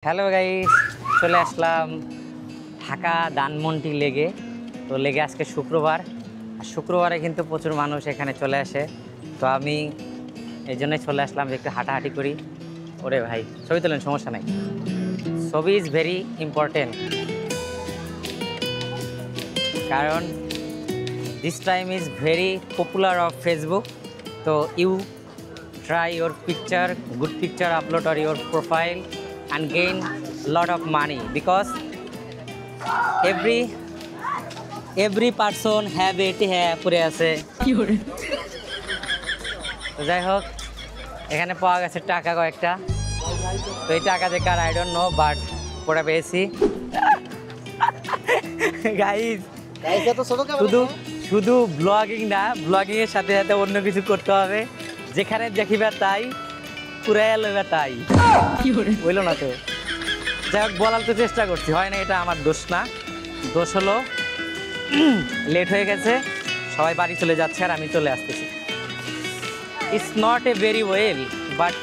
Hello guys, চলে আসলাম ঢাকা ধানমন্ডি লেগে। তো লেগে আজকে শুক্রবার, আর শুক্রবারে কিন্তু প্রচুর মানুষ এখানে চলে আসে। তো আমি এই জন্যই চলে আসলাম যে একটু হাঁটাহাঁটি করি। ওরে ভাই, ছবি তোলেন, সমস্যা নাই। ছবি ইজ ভেরি ইম্পর্টেন্ট, কারণ this time is very popular of Facebook. তো you try your picture, good picture upload or your profile and gain lot of money, because every person have it পড়ে আছে। তো যাই হোক, এখানে পাওয়া গেছে টাকা কয়েকটা। তো এই টাকা থেকে আই ডোন্ট নো, বাট পড়ে পেয়েছি। গাইস, শুধু ব্লগিং না, ব্লগিং এর সাথে সাথে অন্য কিছু করতে হবে। যেখানে দেখিবে তাই পুরাই লইবে তাই, বললো না তো। যাই হোক, বলার তো চেষ্টা করছি, হয় না, এটা আমার দোষ না। দোষ হলো লেট হয়ে গেছে, সবাই বাড়ি চলে যাচ্ছে আর আমি চলে আসতেছি। It's not a very well, but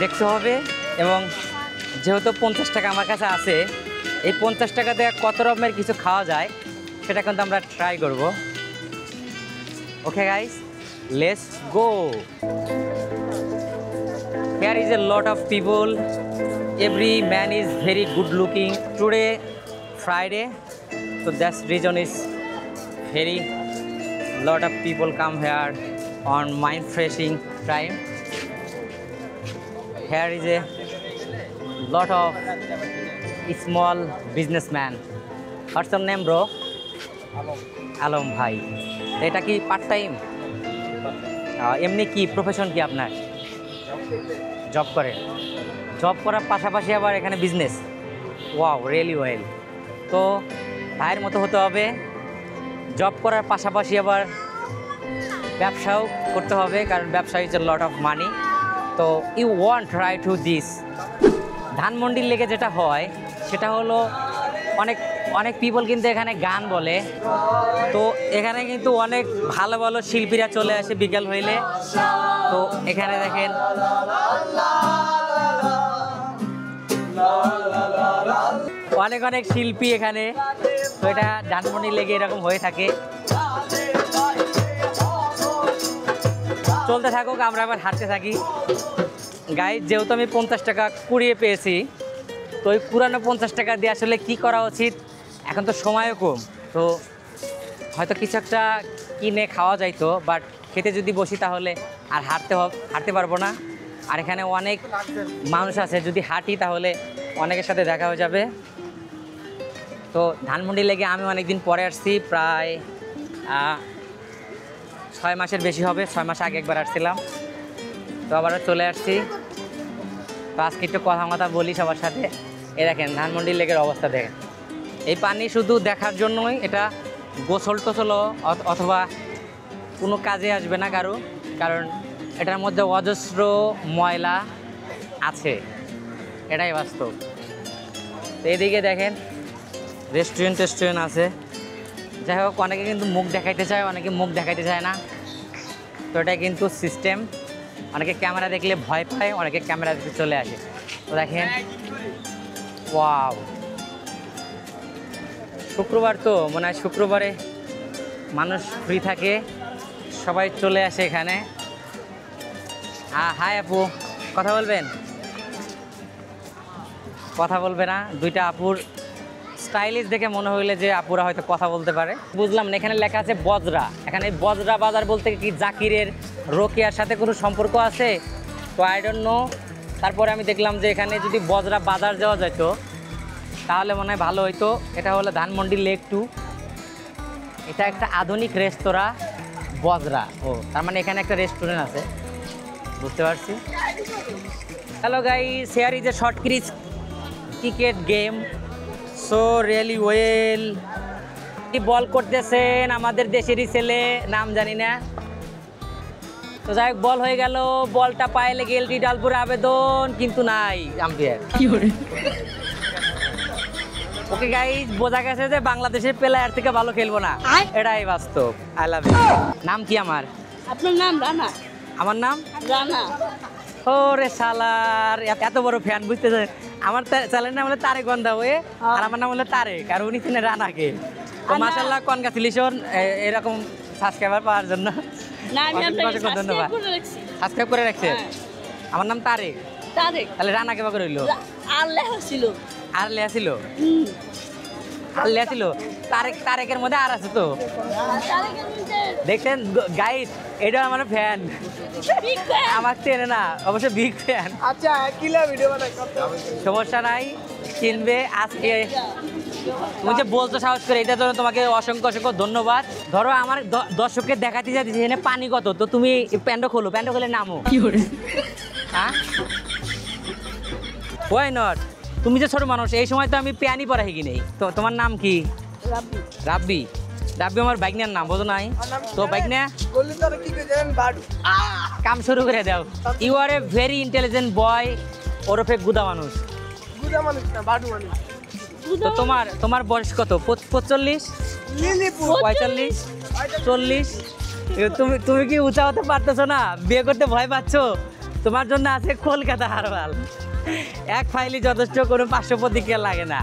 দেখতে হবে। এবং যেহেতু 50 টাকা আমার কাছে আছে, এই 50 টাকা দিয়ে কত রকমের কিছু খাওয়া যায় সেটা কিন্তু আমরা ট্রাই করব। Okay guys, let's go. Here is a lot of people. Every man is very good looking. Today Friday, so that's reason is very lot of people come here on mind freshing time. Here is a lot of small businessman. What's your name, bro? Alam ভাই। এটা কি part time? এমনি কি profession কি আপনার? Job করেন? Job করার পাশাপাশি আবার এখানে বিজনেস? Wow, really well. তো ভাইয়ের মতো হতে হবে, জব করার পাশাপাশি আবার ব্যবসাও করতে হবে, কারণ ব্যবসা is a lot of money. তো you want try to this. ধানমন্ডির লেগে যেটা হয় সেটা হলো অনেক পিপল কিন্তু এখানে গান বলে। তো এখানে কিন্তু অনেক ভালো ভালো শিল্পীরা চলে আসে বিকেল হইলে। তো এখানে দেখেন অনেক শিল্পী এখানে। তো এটা ধানমন্ডি লেগে এরকম হয়ে থাকে। চলতে থাকুক, আমরা আবার হাঁটতে থাকি। গাইজ, যেহেতু আমি 50 টাকা কুড়িয়ে পেয়েছি, তো ওই পুরানো 50 টাকা দিয়ে আসলে কী করা উচিত, এখন তো সময়ও কম। তো হয়তো কিছু একটা কিনে খাওয়া যাইতো, বাট খেতে যদি বসি তাহলে আর হাঁটতে পারবো না। আর এখানে অনেক মানুষ আছে, যদি হাঁটি তাহলে অনেকের সাথে দেখা হয়ে যাবে। তো ধানমন্ডি লেগে আমি অনেক দিন পরে আসছি, প্রায় 6 মাসের বেশি হবে। 6 মাস আগে একবার আসছিলাম, তো আবারও চলে আসছি। তো আজকে একটু কথা বলি সবার সাথে। এ দেখেন ধানমন্ডি লেগের অবস্থা দেখেন। এই পানি শুধু দেখার জন্যই, এটা গোসল টোসলও অথবা কোনো কাজে আসবে না কারণ এটার মধ্যে অজস্র ময়লা আছে, এটাই বাস্তব। তো এদিকে দেখেন রেস্টুরেন্ট আছে। যাই হোক, অনেকে কিন্তু মুখ দেখাইতে চায়, অনেকে মুখ দেখাইতে চায় না। তো এটা কিন্তু সিস্টেম। অনেকে ক্যামেরা দেখলে ভয় পায়, অনেকে ক্যামেরা দেখতে চলে আসে। তো দেখেন, ওয়াও, শুক্রবার তো মনে হয় শুক্রবারে মানুষ ফ্রি থাকে, সবাই চলে আসে এখানে। হাই আপু, কথা বলবেন? কথা বলবে না। দুইটা আপুর স্টাইলিশ দেখে মনে হইলে যে আপুরা হয়তো কথা বলতে পারে। বুঝলাম না, এখানে লেখা আছে বজরা। এখানে বজরা বাজার বলতে কি জাকিরের, রোকেয়ার সাথে কোনো সম্পর্ক আছে? তো আই ডোন্ট নো। তারপরে আমি দেখলাম যে এখানে যদি বজরা বাজার যাওয়া যেত তাহলে মনে হয় ভালো হইতো। এটা হলো ধানমন্ডি লেক 2। এটা একটা আধুনিক রেস্তোরাঁ, বজরা। ও, তার মানে এখানে একটা রেস্টুরেন্ট আছে, বুঝতে পারছি। Hello guys, here is a short cricket game. So really well. Ball করতেছেন আমাদের দেশেরই ছেলে, নাম জানি না। তো যাই হোক, বল হয়ে গেল, বলটা পায়ে লেগে এলটি ডালপুরে আবেদন, কিন্তু নাই আম্পায়ার। ওকে গাইস, বোঝা গেছে যে বাংলাদেশের প্লেয়ার থেকে ভালো খেলবো না, এটাই বাস্তব। I love you. নাম কি আমার? আপনার নাম রানা? আমার নাম রানা। ওরে শালার এত বড় ফ্যান বুঝতেছে আমার চ্যানেলের নাম হলো তারেক গন্ধা হয়ে আর আমার নাম হলো তারেক আর উনি চিনে রানাকে তো মাশাআল্লাহ কনগ্রাচুলেশন এরকম সাবস্ক্রাইবার পাওয়ার জন্য না আমি আপনাকে ধন্যবাদ সাবস্ক্রাইব করে রাখছেন আমার নাম তারেক তাহলে রানা কেবা করে হইলো আর লেখা ছিল আর লেখা ছিল তারেকের মধ্যে আর আছে তো দেখছেন গাইড এটা আমার ফ্যান আমার চেনে না অবশ্য বিগ ফ্যান আচ্ছা কিলা ভিডিও বানাই সমস্যা নাই চিনবে আজকে তুমি যে বলছো সাহস করে এটার জন্য তোমাকে অসংখ্য অসংখ্য ধন্যবাদ ধরো আমার দর্শককে দেখাতে যাচ্ছি এখানে পানি কত তো তুমি প্যান্ট খুলে নামো কি করে হ্যাঁ ওয়াই নট তুমি যে ছোট মানুষ এই সময় তো আমি প্যানি পরা শিখি নেই তো তোমার নাম কি রাব্বি রাব্বি আমার বাইকনার নাম বোঝো নাই তো বাইকনা বললি তো কি করে জানেন বাডু কাম শুরু করে দাও you are a very intelligent boy ওরফে গুদা মানুষ না বাডু মানুষ তো তোমার বয়স কত 45 লিলিপুর 45 40 তুমি কি উঁচা হতে পারতেছো না বিয়ে করতে ভয় পাচ্ছো তোমার জন্য আছে কলকাতা হারবাল এক ফাইলই যথেষ্ট কোনো 500 প্রতিক্রিয়া লাগে না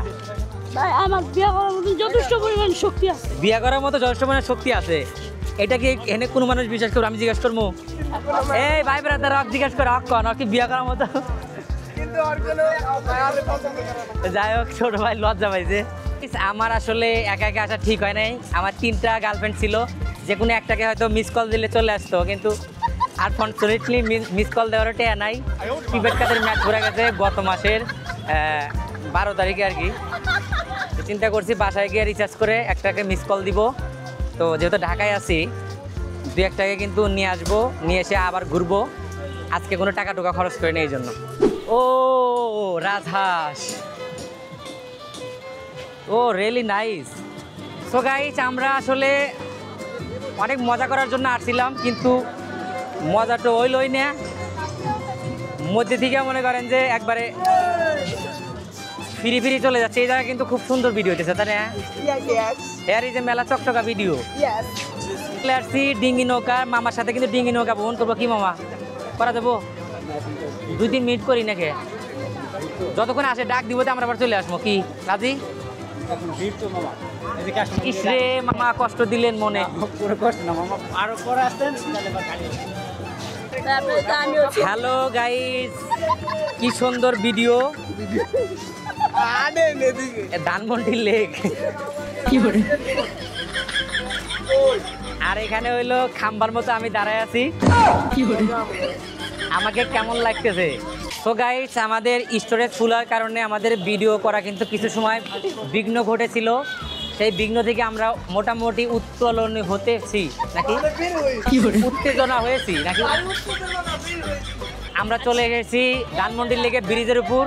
ভাই আমার বিয়ে করার মতো যথেষ্ট পরিমাণ শক্তি আছে বিয়ে করার মতো যথেষ্ট পরিমাণ শক্তি আছে এটা কি এনে কোনো মানুষ বিশ্বাস করবে আমি জিজ্ঞেস করবো এই ভাই ব্রাদার জিজ্ঞেস করে কি বিয়ে করার মতো কিন্তু আর কোনো মায়ারে পছন্দ করে না যাই হোক ছোট ভাই লজ্জা পাইছে আমার আসলে একা একা আসা ঠিক হয় নাই আমার 3টা গার্লফ্রেন্ড ছিল যে কোনো একটাকে হয়তো মিস কল দিলে চলে আসতো কিন্তু আনফর্চুনেটলি মিস কল দেওয়ারও টেয়া নাই ক্রিকেট কাপের ম্যাচ ঘুরে গেছে গত মাসের 12 তারিখে আর কি চিন্তা করছি বাসায় গিয়ে রিচার্জ করে একটাকে মিস কল দিব তো যেহেতু ঢাকায় আছি 2-1টাকে কিন্তু নিয়ে আসবো নিয়ে এসে আবার ঘুরবো আজকে কোনো টাকা টুকা খরচ করে নেই এই জন্য ও রাজহাঁস ও রিয়েলি নাইস সো গাইস আমরা আসলে অনেক মজা করার জন্য আসছিলাম কিন্তু মজাটা হইলই না মধ্যে থেকে মনে করেন যে একবারে ফিরি চলে যাচ্ছে এই জায়গা কিন্তু খুব সুন্দর ভিডিও হইতেছে তাই না হেয়ার ইজ এ মেলা চকচকা ভিডিও আসছি ডিঙ্গি নৌকা মামার সাথে কিন্তু ডিঙ্গি নৌকা ভ্রমণ করবো কি মামা করা যাবো 2-3 মিনিট করি নাকি যতক্ষণ আসে ডাক দিব আমরা আবার চলে আসবো কি রাজি ইসরে মামা কষ্ট দিলেন মনে আরো পরে আসেন হ্যালো গাইস কি সুন্দর ভিডিও আরে এদিকে ধানমন্ডি লেক আর এখানে হইলো খাম্বার মতো আমি দাঁড়ায় আছি আমাকে কেমন লাগতেছে তো গাইস আমাদের স্টোরেজ ফুলার কারণে আমাদের ভিডিও করা কিন্তু কিছু সময় বিঘ্ন ঘটেছিল সেই বিঘ্ন থেকে আমরা মোটামুটি উত্তোলন হতেছি নাকি উত্তেজনা হয়েছি নাকি আমরা চলে এসেছি ধানমন্ডি লেকে ব্রিজের উপর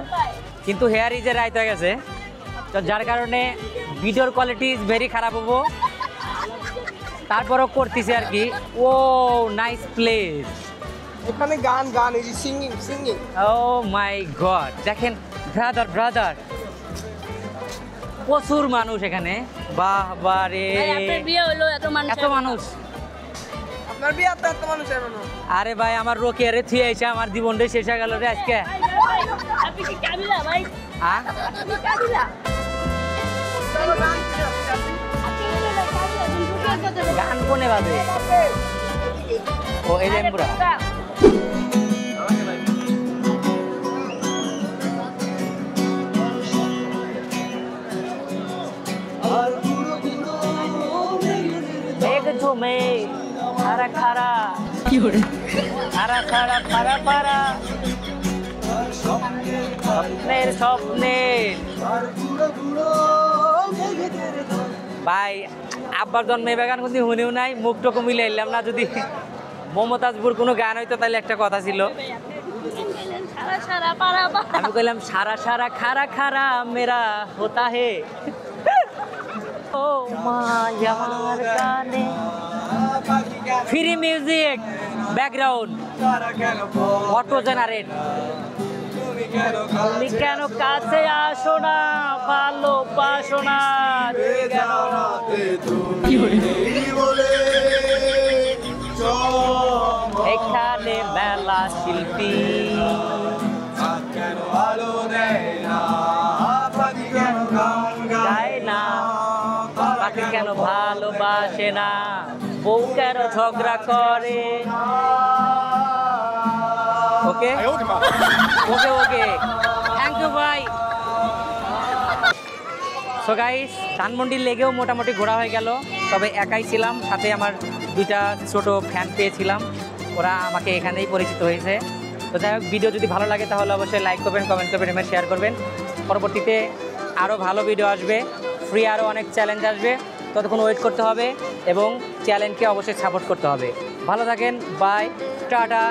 কিন্তু হেয়ার ইজে রাইত হয়ে গেছে তো যার কারণে ভিডিওর কোয়ালিটি ইজ ভেরি খারাপ হবো তারপরও করতেছি আর কি ও নাইস প্লেস এখানে গান এই সিঙ্গিং ও মাই গড দেখেন ব্রাদার প্রচুর মানুষ এখানে বাহ বারে আপনার বিয়ে হলো এত মানুষ আপনার বিয়ে এত মানুষ এমন আরে ভাই আমার রোকিয়ারে থুয়ে এসে আমার জীবনটা শেষ হয়ে গেল রে আজকে আপনি কি কাবিলা ভাই হ্যাঁ আপনি কাবিলা গান কোনে বাজে ও এই লেম্বুরা এক ঝুমে খারা খারা কি করে খারা খারা খারা পারা স্বপ্নের ভাই আব্বার জন্মে গান কিন্তু শুনেও নাই মুখটুকু মিলে এলাম না যদি মমতাজপুর কোনো গান হইতো তাহলে একটা কথা ছিল আমি কইলাম সারা সারা খারা খারা মেরা হোতা হে ও মায়ার গানে free music background auto generate তুমি কেন কাছে আসো না ভালোবাসো না এখানে মেলা শিল্পী আলো দেয় না পাখি কেন গান গায় না পাখি কেন ভালোবাসে না বউ কেন ঝগড়া করে ওকে ওকে ওকে থ্যাংক ইউ ভাই সো গাইস ধানমন্ডির লেগেও মোটামুটি ঘোরা হয়ে গেল তবে একাই ছিলাম সাথে আমার দুইটা ছোট ফ্যান পেয়েছিলাম ওরা আমাকে এখানেই পরিচিত হয়েছে তো যাই হোক ভিডিও যদি ভালো লাগে তাহলে অবশ্যই লাইক করবেন কমেন্ট করবেন এবং শেয়ার করবেন পরবর্তীতে আরও ভালো ভিডিও আসবে ফ্রি আরও অনেক চ্যালেঞ্জ আসবে ততক্ষণ ওয়েট করতে হবে এবং চ্যালেঞ্জকে অবশ্যই সাপোর্ট করতে হবে ভালো থাকেন বাই টাটা